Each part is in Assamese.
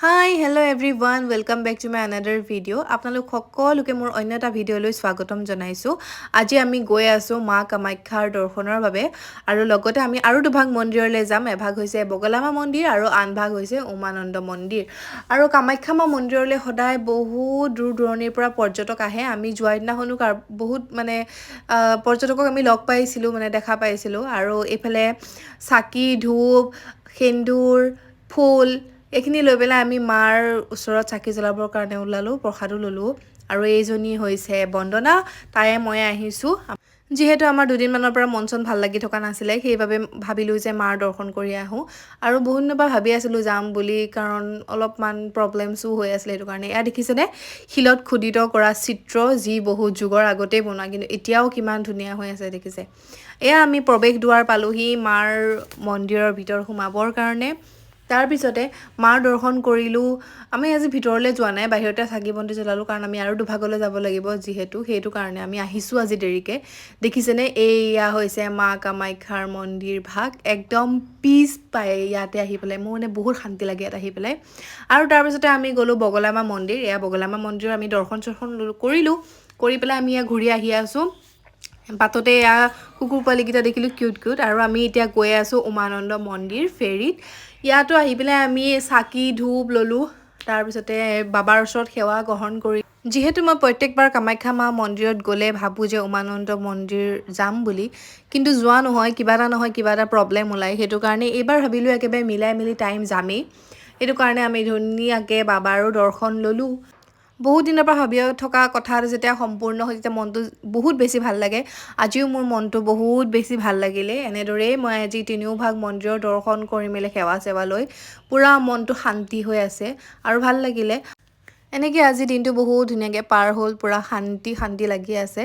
Hi, hello everyone. Welcome back to my another video. আপোনালোক সকলোকে মোৰ অন্য এটা ভিডিঅ'লৈ স্বাগতম জনাইছো। আজি আমি গৈ আছো মা কামাখ্যাৰ দৰ্শনৰ বাবে আৰু লগতে আমি আৰু দুভাগ মন্দিৰলৈ যাম। এভাগ হৈছে বগলামা মন্দিৰ আৰু আন ভাগ হৈছে উমানন্দ মন্দিৰ। আৰু কামাখ্যা মা মন্দিৰলৈ সদায় বহুত দূৰ দূৰণিৰ পৰা পৰ্যটক আহে। আমি যোৱা দিনাখনো বহুত পৰ্যটকক আমি লগ পাইছিলো দেখা পাইছিলো আৰু এইফালে চাকি ধূপ সেন্দুৰ ফুল এইখিনি লৈ পেলাই আমি মাৰ ওচৰত চাকি জ্বলাবৰ কাৰণে ওলালো প্ৰসাদো ললো আৰু এইজনী হৈছে বন্দনা তায়ে মই আহিছো যিহেতু আমাৰ দুদিনমানৰ পৰা মন চন ভাল লাগি থকা নাছিলে সেইবাবে ভাবিলো যে মাৰ দৰ্শন কৰি আহো আৰু বহুত দিনৰ পৰা ভাবি আছিলো যাম বুলি কাৰণ অলপমান প্ৰব্লেমছো হৈ আছিলে সেইটো কাৰণে এয়া দেখিছেনে শিলত খুদিত কৰা চিত্ৰ যি বহুত যুগৰ আগতেই বনোৱা কিন্তু এতিয়াও কিমান ধুনীয়া হৈ আছে দেখিছে এয়া আমি প্ৰৱেশ দুৱাৰ পালোহি মাৰ মন্দিৰৰ ভিতৰ সোমাবৰ কাৰণে তাৰ পিছতে মাৰ দৰ্শন কৰিলো আমি আজি ভিতৰলৈ যোৱা নাই বাহিৰতে চাকি বন্তি জ্বলালো কাৰণ আমি আৰু দুভাগলৈ যাব লাগিব যিহেতু সেইটো কাৰণে আমি আহিছো আজি দেৰিকে দেখিছেনে এইয়া হৈছে মা কামাখ্যাৰ মন্দিৰ ভাগ একদম পিছ পায় ইয়াতে আহি পেলাই মোৰ বহুত শান্তি লাগে ইয়াত আহি পেলাই আৰু তাৰ পিছতে আমি গলো বগলামা মন্দিৰ এয়া বগলামা মন্দিৰৰ আমি দৰ্শন কৰিলো কৰি পেলাই আমি ঘূৰি আহি আছো বাটতে এয়া কুকুৰ পোৱালিকেইটা দেখিলো কিউট আৰু আমি এতিয়া গৈ আছো উমানন্দ মন্দিৰ ফেৰীত ইয়াতো আহি পেলাই আমি চাকি ধূপ ললো তাৰ পিছতে বাবাৰ ওচৰত সেৱা গ্ৰহণ কৰি যিহেতু মই প্ৰত্যেকবাৰ কামাখ্যা মা মন্দিৰত গ'লে ভাবো যে উমানন্দ মন্দিৰ যাম বুলি কিন্তু যোৱা নহয় কিবা এটা প্ৰব্লেম ওলাই সেইটো কাৰণে এইবাৰ ভাবিলো একেবাৰে মিলাই মিলি টাইম যামেই সেইটো কাৰণে আমি ধুনীয়াকৈ বাবাৰো দৰ্শন ললো বহুত দিনৰ পৰা ভাবি থকা কথা যেতিয়া সম্পূৰ্ণ হৈ যেতিয়া মনটো বহুত বেছি ভাল লাগে আজিও মোৰ মনটো বহুত বেছি ভাল লাগিলে এনেদৰেই মই আজি তিনিওভাগ মন্দিৰৰ দৰ্শন কৰি মেলি সেৱা লৈ পুৰা মনটো শান্তি হৈ আছে আৰু ভাল লাগিলে এনেকৈ আজি দিনটো বহুত ধুনীয়াকৈ পাৰ হ'ল পুৰা শান্তি লাগি আছে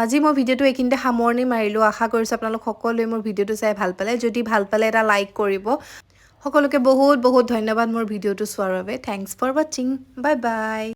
আজি মই ভিডিঅ'টো এইখিনিতে সামৰণি মাৰিলোঁ আশা কৰিছোঁ আপোনালোক সকলোৱে মোৰ ভিডিঅ'টো চাই ভাল পালে যদি ভাল পালে এটা লাইক কৰিব সকলোকে বহুত ধন্যবাদ মোৰ ভিডিঅ'টো চোৱাৰ বাবে থেংকছ ফৰ ৱাচিং বাই বাই